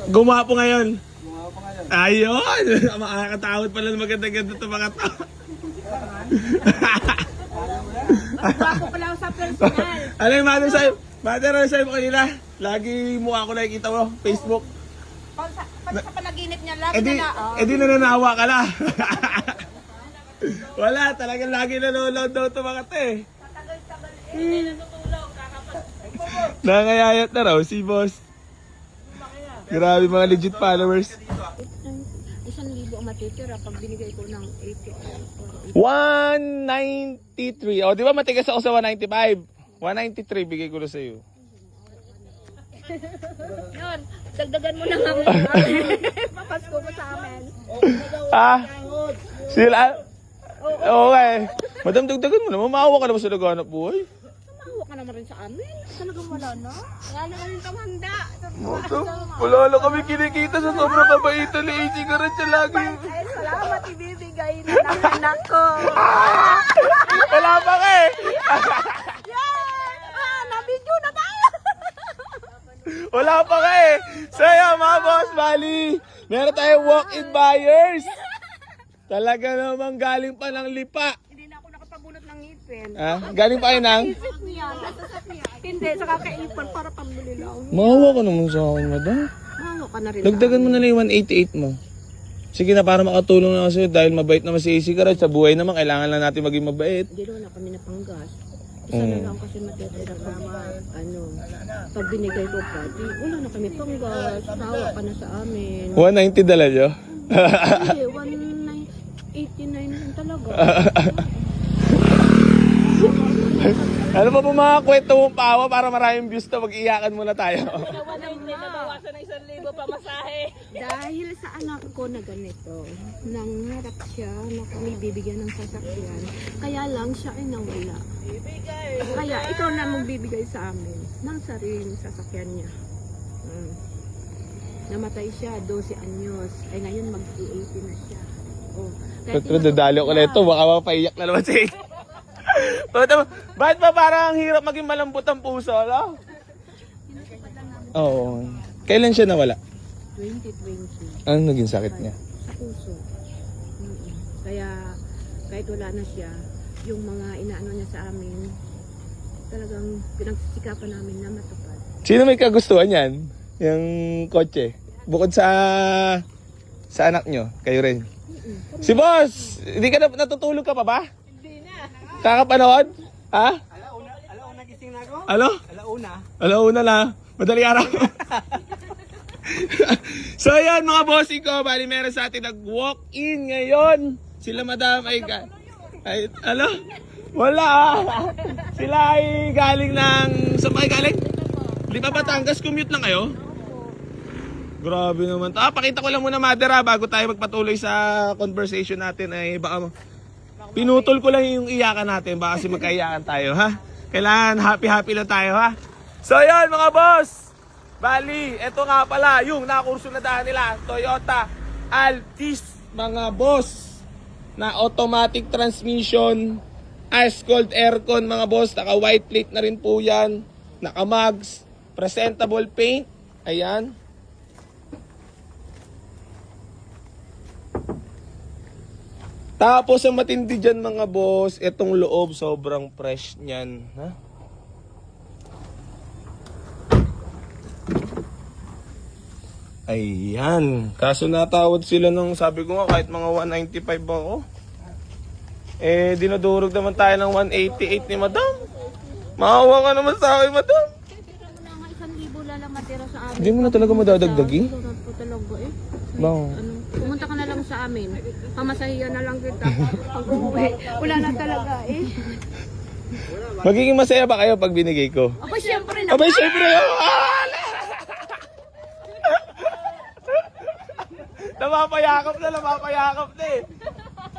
Gumapo ngayon. Ayun! Makakatawad pala ng maganda-ganda ito mga tao. Ako pala ako sa personal. Ano yung mother sa'yo? Mother, ano sa'yo mo kanina? Lagi mukha ko nakikita mo, Facebook. Pag sa panaginip niya, lagi na na. Di nananawa ka na. Wala, talagang lagi nanonood daw ito mga te. Tagal-tagal hindi natutulog. Nangayayat na raw si boss. Grabe mga legit followers. 1,000 ang matitira pag binigay ko ng 80. 193. O, di ba matigas ako sa 195? 193 bigay ko na sa iyo. Yun, dagdagan mo na nga mo. Papasko mo sa amin. Sila? Okay. Madam, dagdagan mo na. Mamahawa ka naman sa naghanap buhay. Mahawa ka naman rin sa amin. Talagang wala na. Wala na rin itong handa. Wala na kami kinikita sa sobrang kabaitan ni AC Garage siya lagi. Ay, salamat ibibigay na ng anak ko. Wala pa ka eh. Nabidyo na tayo. Wala pa ka eh. So yun mga boss, bali. Meron tayong walk-in buyers. Talaga namang galing pa ng lipa. Hindi na ako nakapabunot ng ngipin. Galing pa kayo ng? Isip niya. Hindi, sa kakaipon para pambili lang. Mahawa ka naman sa akin, madam. Mahawa ka na rin. Dagdagan mo na lang yung 188 mo. Sige na, para makatulong na ako sa'yo dahil mabait naman si AC Garage. Sa buhay naman, kailangan lang natin maging mabait. Hindi na kami napanggas. Isa na lang kasi matitira pa pag binigay ko pa, wala na kami panggas. Tawa ka na sa amin. 190 dala nyo? Hindi, 189 lang talaga. Ano pa po mga kwento mong pawa para maraming views na mag-iyakan muna tayo? Nabawasan ng 1,000 pa masahe. Dahil sa anak ko na ganito, nangarap siya na kami bibigyan ng sasakyan. Kaya lang siya ay nawala. Kaya ikaw na magbibigay sa amin ng sariling sasakyan niya. Namatay siya, 12 anyos. Ay ngayon mag-80 na siya. Pero dadalo ko na ito, baka mapaiyak na naman siya. Bakit ba parang hirap maging malambot ang puso, no? Oo. Kailan siya nawala? 2020. Ano naging sakit niya? Sa puso. Kaya kahit wala na siya, yung mga inaano niya sa amin, talagang pinagsikapan namin na matupad. Sino may kagustuhan yan? Yung kotse? Bukod sa anak nyo, kayo rin. Si boss! Hindi ka natutulog ka pa ba? Hindi na. Kakapanood? Ha? Alauna gising na ako? Ano? Alauna na. Madali araw. So ayan mga bossing ko, bali meron sa atin nag-walk-in ngayon. Sila madam ay ano? Wala Sila ay galing ng, saan ba kayo galing? Di ba Batangas, commute lang kayo? Grabe naman. Pakita ko lang muna mother bago tayo magpatuloy sa conversation natin ay baka pinutol ko lang yung iyakan natin, baka kasi magkaiyakan tayo ha. Kailangan happy lang tayo ha. So yun mga boss, bali, eto nga pala yung nakurso na daan nila, Toyota Altis mga boss, na automatic transmission, ice cold aircon mga boss, naka white plate na rin po yan, naka mags, presentable paint, ayan. Tapos ang matindi dyan mga boss, etong loob sobrang fresh niyan, ha? Ayan. Kaso natawad sila ng, sabi ko nga kahit mga 195 ako. Eh, dinudurog naman tayo ng 188 ni madam. Maawa ka naman sa akin, madam. Tira mo na nga 1,000 lang matira sa amin. Hindi mo na talaga madadagdagi? Tulad po talaga eh. Bakit? Pumunta ka na lang sa amin. Pamasahiyan na lang kita. Pag umuwi, wala na talaga eh. Magiging masaya ba kayo pag binigay ko? Aba, syempre na. Abay, syempre! Napapayakap na eh.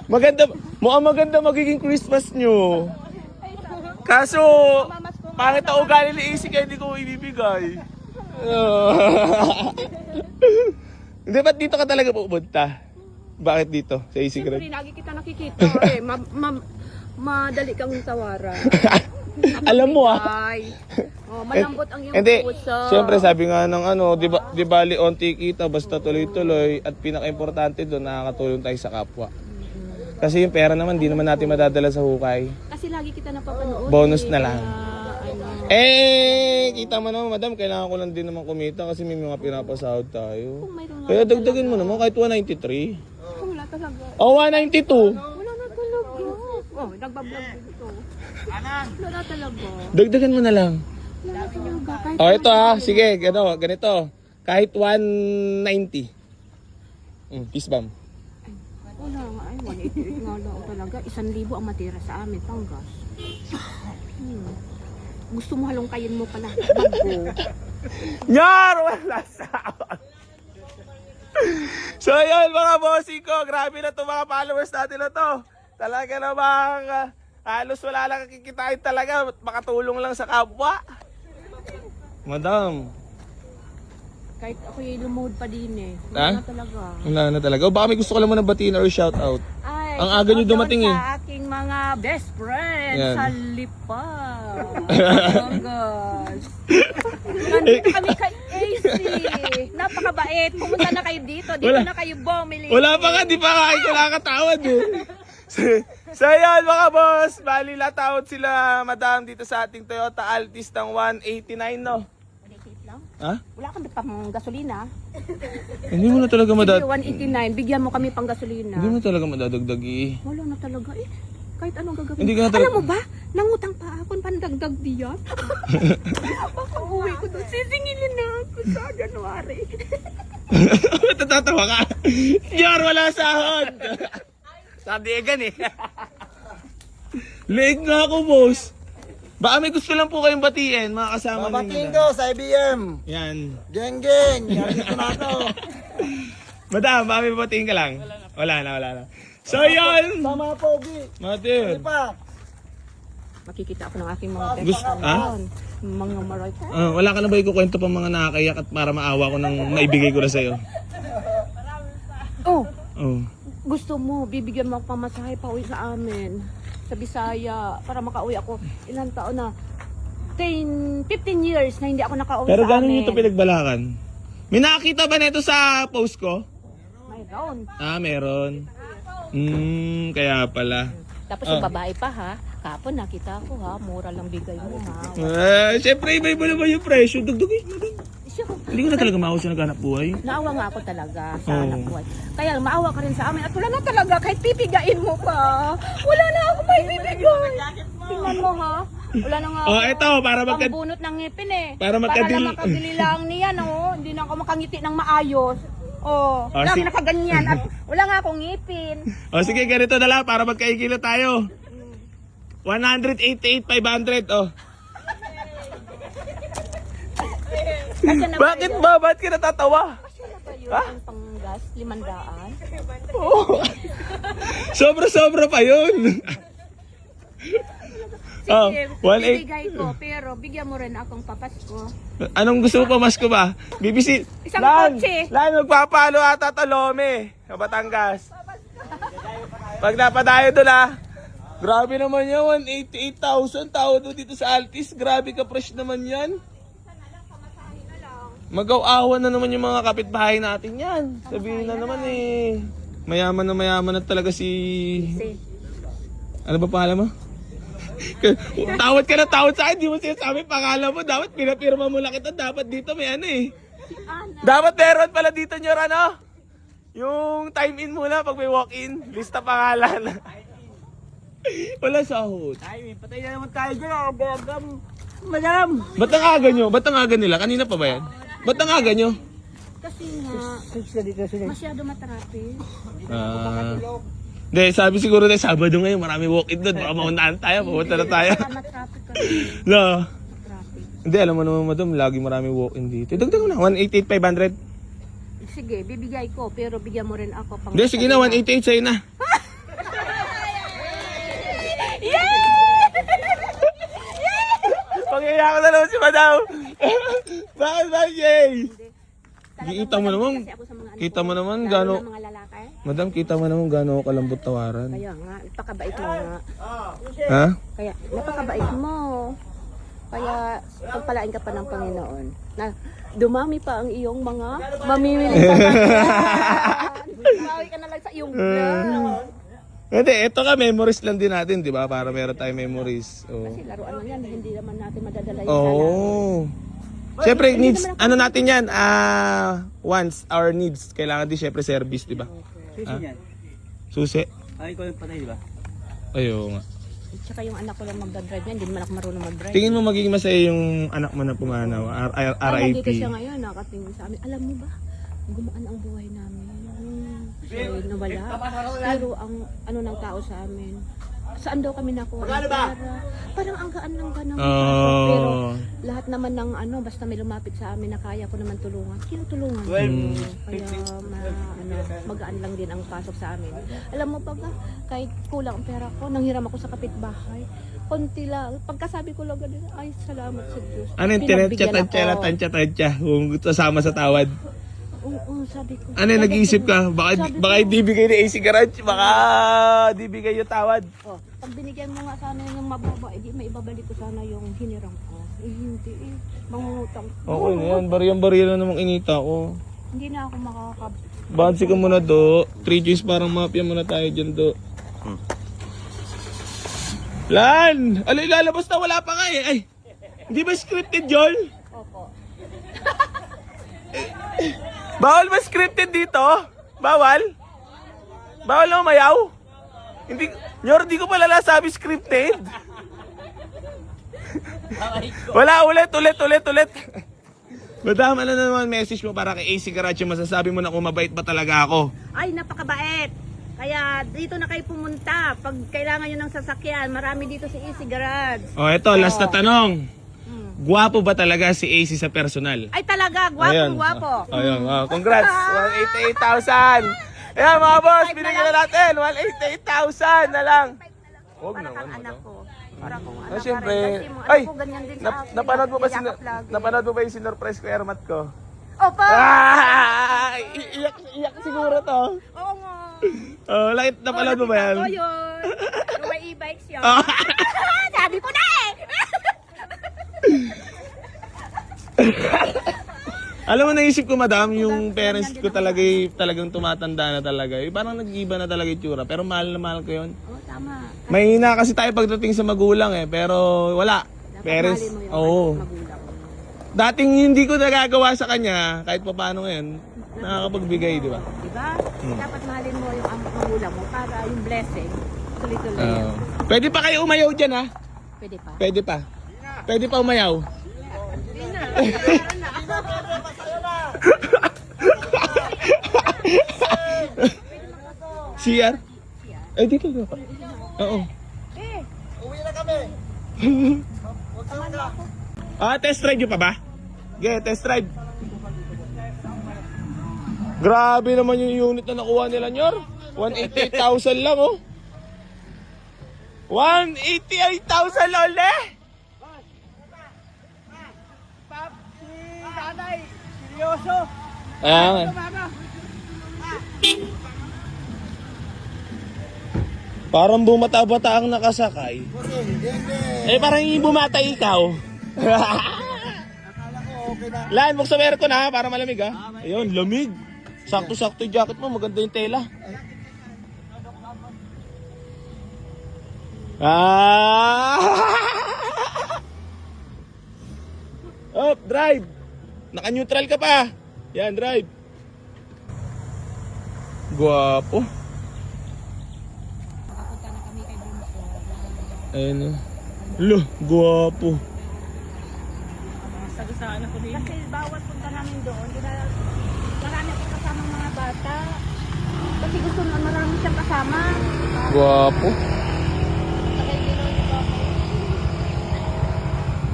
Maganda, mukhang maganda magiging Christmas nyo. Kaso, pangit ang ugali ni AC kaya hindi ko ibibigay. Hindi, ba't dito ka talaga pupunta? Bakit dito? Sa AC Siyempre, Garage? lagi kita nakikita eh. Madali kang tawaran. Alam mo Ay. Oh, malambot ang iyong Hindi. puso. Siyempre sabi nga ng ano, di bali onti kita basta tuloy-tuloy at pinaka-importante doon nakakatulong tayo sa kapwa. Kasi yung pera naman di naman natin madadala sa hukay. Kasi lagi kita napapanood. Bonus na lang. Ano, Kita mo naman madam, kailangan ko lang din naman kumita kasi may mga pinapasahod tayo. kung mayroon Kaya dagdagan mo naman kahit 193. wala talaga. O 192. Wala na talaga. Oh, nagbablog dito. Wala na talaga. Dagdagan mo na lang. Wala na talaga. Kahit O ito sige, ganito. Kahit 190. Peace bomb. wala nga. Ay, 188 nga lang talaga. 1,000 ang matira sa amin. Panggas. Gusto mo halongkayin mo pala. Bago. Nyar! Wala sahod! So yun mga bossing ko, grabe na to mga followers natin na to. Talaga namang halos wala lang kikitain talaga, makatulong lang sa kapwa. Madam, Kahit ako'y lumuhod pa din eh. Ha? Wala na talaga. wala na talaga. O baka may gusto ko lang muna batiin or shout out. Ay, Ang aga nyo shoutout dumating eh. sa aking mga best friends Yan. sa Lipa. Panggas. Nandito kami kay AC. Napakabait. Pumunta na kayo dito. Dito Wala. na kayo bumili. Wala pa nga, di pa nga kayo nakakatawad eh. So yan mga boss, bali latawad sila madam dito sa ating Toyota Altis ng 189 no? Wait lang. Ha? Wala kang pang gasolina. Hindi mo na talaga Sige, madad... 189. Bigyan mo kami pang gasolina. Hindi mo talaga madadagdag eh. Wala na talaga eh. Kahit anong gagawin. Hindi ka na talaga- Alam mo ba? Nangutang pa ako pandagdag diyan. Baka uwi ko doon. Sisingilin na ako sa January. Natatawa ka. Yar, wala sahod. Sandigan eh. Leeg na ako, boss. Baka may gusto lang po kayong batiin, mga kasama Babatiin ninyo. ko sa IBM. Yan. Geng geng. Yan ko na to. Madam, baka may batiin ka lang. Wala na. So, yun. Sama po, Bi. Matin. Di pa. Makikita ako ng aking mga best Gusto- friend ha? doon. Mga maroy ka. Wala ka na ba ikukwento pa mga nakakayak at para maawa ko nang maibigay ko na sa'yo? Oh, Oh. gusto mo, bibigyan mo ako pamasahe pa uwi sa amin. Sa Bisaya, para makauwi ako. Ilang taon na? 15 years na hindi ako nakauwi Pero sa gano'n amin. nyo ito pinagbalakan? May nakakita ba nito sa post ko? Mayroon. Meron. Kaya pala. Tapos yung babae pa ha. Kapon nakita ko ha. Mura lang bigay mo ha. Siyempre, iba-iba naman yung presyo. Dugdugin mo din. Siya, Hindi ko na talaga maawag sa naghanap buhay. naawa nga ako talaga sa Oo. anak buhay. Kaya maawa ka rin sa amin. At wala na talaga. Kahit pipigain mo pa. Wala na ako may bibigay. Tingnan mo ha. Wala na nga ako. Eto, para Pambunot ng ngipin eh. Para magkadil- lang makabili lang niya no. Hindi na ako makangiti ng maayos. Oh, lang sige. nakaganyan. At wala nga akong ngipin. Sige, ganito na lang para magkaigilo tayo. 188,500, Kasi na Bakit ba? Ba't ka natatawa? Ang panggas, 500. Sobra-sobra pa yun. Sige, 1,800. bibigay ko. Pero bigyan mo rin akong papasko. Anong gusto mo pa, Masko ba? BBC. Isang kotse. Lan, magpapalo ata Talome. Sa Batangas. Pag napadayo doon Grabe naman yan, 188,000 tao doon dito sa Altis. Grabe ka fresh naman yan. Magaw-awan na naman yung mga kapitbahay natin yan. Sabihin na naman mayaman na talaga si... Ano ba pangalan mo? Tawad ka na tawad sa akin, di mo sinasabi pangalan mo. Dapat pinapirma mo lang kita. Dapat dito may Dapat meron pala dito nyo yung time in muna pag may walk-in. Lista pangalan. Wala sahod. Ay, patay na naman tayo dyan. Madam. Ba't ang aga nyo? Ba't ang aga nila? Kanina pa ba yan? Ba't ang aga nyo? Kasi nga, 6 na dito sila. masyado matrapik. Hindi, sabi siguro na Sabado ngayon, marami walk-in doon. Baka maunaan tayo, pupunta na tayo. Matrapik kasi. No. Matrapik. Hindi, alam mo naman madam, lagi marami walk-in dito. Dagdag mo na, 188,500. Sige, bibigay ko. Pero bigyan mo rin ako pang... Hindi, sige na, 188 sa'yo na. Pag-iiyak ko na naman si madam. Bakit ba, Jay? Kita mo naman. Kasi ako sa mga anak Kita ko, mo naman lalo gaano. na mga lalaki. Madam, kita mo naman gaano ako kalambot tawaran. Kaya nga, napakabait mo nga. Ha? Kaya, napakabait mo. Kaya, pagpalain ka pa ng Panginoon. Na, dumami pa ang iyong mga mamimili sa kanya. Bawi ka na lang sa iyong vlog. Hindi, ito ka, memories lang din natin, di ba? Para meron tayong memories. Oh. Kasi laruan lang yan, hindi naman natin madadala yung Oh. Siyempre, needs, ano natin yan, wants, our needs. Kailangan din siyempre service, di ba? Susi niyan. Susi. Ay, ikaw yung patay, di ba? Ayaw nga. Tsaka yung anak ko lang magdadrive yan, hindi naman ako marunong mag-drive. Tingin mo magiging masaya yung anak mo na pumanaw, Ay, nandito RIP. siya ngayon, nakatingin sa amin. Alam mo ba, gumaan ang buhay namin. Siya nawala. Pero ang ano ng tao sa amin, saan daw kami nakuha ng pera? Parang ang gaan lang ganun. Pero Oh. lahat naman ng ano, basta may lumapit sa amin na kaya ko naman tulungan, tinutulungan. Kaya magaan lang din ang pasok sa amin. Alam mo pa ba, kahit kulang ang pera ko, nanghiram ako sa kapitbahay. Konti lang. Pagkasabi ko lang ganun, ay salamat sa Diyos. Ano yung Pinagbigyan tinatsa-tansya kung kasama sa tawad? Oo, sabi ko. Ano yung nag-iisip ka? Baka hindi bigay ni AC Garage, baka di bigay yung tawad. Oh, pag binigyan mo nga sana yung mababa, edi may ibabalik ko sana yung hiniram ko. Hindi mangungutang. Okay na yan, bariyang-bariya lang namang inita ko. Hindi na ako Bansi ka muna do. 3 Gs parang mafia muna tayo dyan do. Lan! Ano ilalabas na wala pa nga eh. Ay! Hindi ba scripted, Joel? Opo. Bawal ba scripted dito? Bawal? Bawal na umayaw? Hindi, Nyor, di ko pala nasabi scripted. Wala, ulit. Madam, ano na naman message mo para kay AC Garage? Masasabi mo na kung mabait ba talaga ako? Ay, napakabait. Kaya dito na kayo pumunta. Pag kailangan nyo ng sasakyan, marami dito sa Easy Garage. Oh, eto, last na tanong. Gwapo ba talaga si AC sa personal? Ay talaga, gwapong-gwapo. Ayun, congrats. 188,000. Ayan mga boss, binigyan na natin. 188,000 na lang. Huwag Para naman. kang anak ko. Para kung anak Ah, siyempre. ka rin. Kasi mo, Ay, anak ko ganyan din sa akin. napanood mo ba Niyakap lagi. napanood mo ba yung sinurprise ko Ermat ko? Opo! Iyak siguro to. Oo nga. Oh, like, napanood mo ba yan? Oo, yun. Yung may e-bikes yun. Ah. Sabi ko na eh! Alam mo, naisip ko madam, yung parents ko talagang tumatanda na talaga. Parang nag-iba na talaga yung tsura. Pero mahal na mahal ko yun. Oo, tama. Mahina kasi tayo pagdating sa magulang eh. Pero wala. Dapat Parents, mahalin mo yung oo. magulang mo. Dating hindi ko nagagawa sa kanya, kahit pa paano ngayon, nakakapagbigay, di ba? Diba? Dapat mahalin mo yung magulang mo para yung blessing. Tuloy-tuloy yan. Pwede pa kayo umayaw dyan ha? Pwede pa. Pwede pa. Pwede pa umayaw. CR? Eh, dito na pa. Oo. Uwi na kami. Test ride nyo pa ba? Test ride. Grabe naman yung unit na nakuha nila, Nyor. 188,000 lang, oh. 188,000 lole! Si nanay, seryoso. Ayan. Parang bumata-bata ang nakasakay. Eh, parang yung bumata ikaw. Akala ko okay na. Lan, buksan mo aircon ha, para malamig ha. Ayun, lamig. Sakto-sakto yung jacket mo, maganda yung tela. Up, drive. Naka-neutral ka pa. Yan, drive. Guwapo. Ayun. Lo, guwapo. Kasi bawat punta namin doon, marami akong kasamang mga bata. Kasi gusto na marami siyang kasama. Guwapo.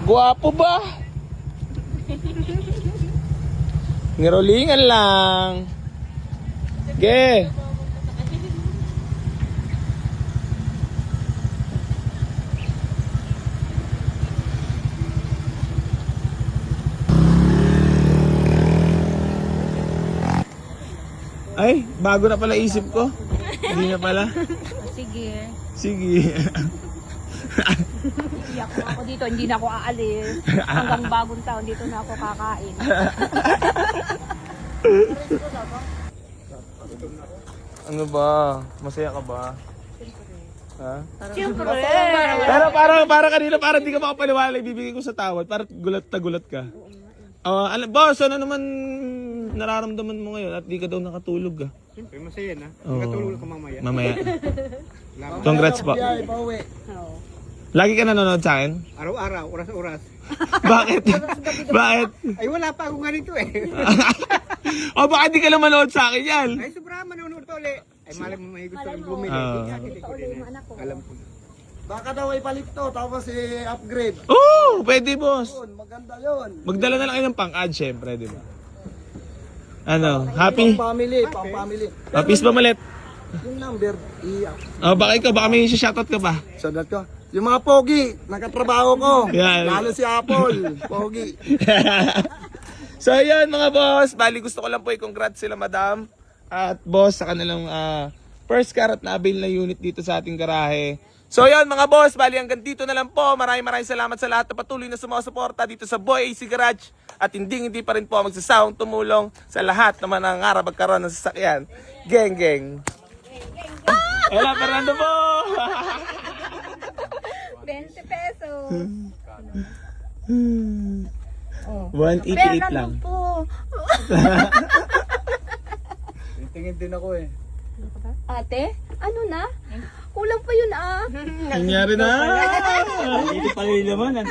Guwapo ba? Ngirolingan lang. Ge. Ay, bago na pala isip ko. Hindi na pala. Sige. Sige. Iyak na ako dito, hindi na ako aalis. Hanggang bagong taon, dito na ako kakain. Ano ba? Masaya ka ba? Ha? Siyempre! Pero para kanina, para di ka makapaniwala, ibibigay ko sa tawad. Para gulat na gulat ka. Boss, ano naman nararamdaman mo ngayon at di ka daw nakatulog ah? Pero masaya na. Oo. Katulog ka mamaya. Mamaya. Congrats po. Oo. Lagi ka nanonood sa akin? Araw-araw, oras-oras. Bakit? Bakit? Ay wala pa akong ganito eh. O baka di ka lang manood sa akin yan? Ay sobra manonood pa uli. Ay malay mo may gusto rin bumili. Ito ulit yung anak ko. Alam ko. Baka daw ipalit to, tapos i-upgrade. Oo, pwede boss. Yun, maganda yun. Magdala na lang kayo ng pang-ad syempre, di ba? Ano, happy? Pang family. Peace ba malit? Yung number, Baka ikaw, baka may shoutout ka ba? sadat ko. Yung mga pogi, nakatrabaho ko. Yan. Lalo si Apple, pogi. So yun mga boss, bali gusto ko lang po i-congrats sila madam at boss sa kanilang first car at na-avail na unit dito sa ating garahe. So yun mga boss, bali hanggang dito na lang po. Maraming salamat sa lahat na patuloy na sumusuporta dito sa Boy AC Garage. At hindi pa rin po magsasawang tumulong sa lahat na manangarap magkaroon ng sasakyan. Geng geng. Hola Fernando po! 20 pesos. 188 lang. po. Tingin din ako eh. Ate, ano na? Kulang pa yun ah. Nangyari na! Hindi pala yung laman.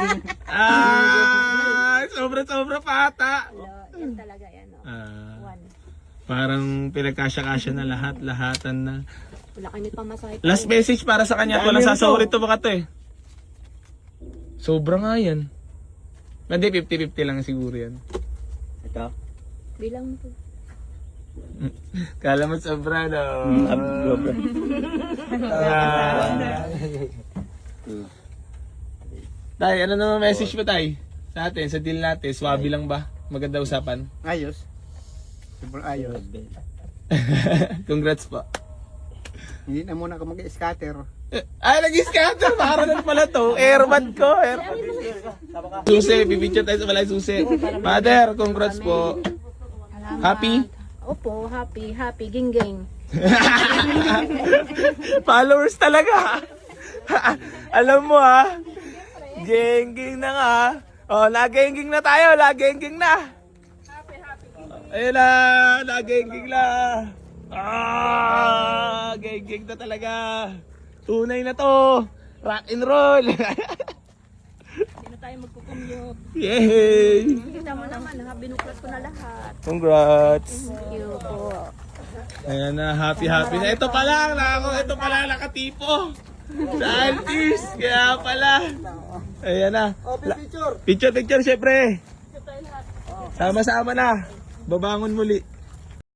Sobra pa ata. Yan talaga yan. One. Parang pinagkasya-kasya na lahatan na. Wala kami pamasahe. Last message para sa kanya. Walang sasawalit to baka to eh. Sobra nga yan. Hindi, 50-50 lang siguro yan. Ito? Bilang mo po. Kala mo sobra no? Tay, ano naman message mo tay? Sa atin, sa deal natin, swabe lang ba? Maganda usapan. Ayos. Sobrang ayos. Congrats po. Hindi na muna ako mag-scatter. Ay, nag-scatter! Para na pala to. Airman ko. Susi, bibidyo tayo sa balay susi. Mother, congrats po. Happy? Opo, happy. Ging-ging. Followers talaga. Alam mo ha. Geng-geng na nga. Oh, nageng-geng na tayo. Nageng-geng na. Ayun na. Nageng-geng na. Geng-geng na talaga. Tunay na to. Rock and roll. Sino tayo magkukumute? Yay! Kita mo naman, binuklas ko na lahat. Congrats. Thank you po. Ayan na, happy na. Ito pala nakatipo. Sa Altis. Kaya pala. Ayan na. Picture. Picture syempre. Sama-sama na. Babangon muli.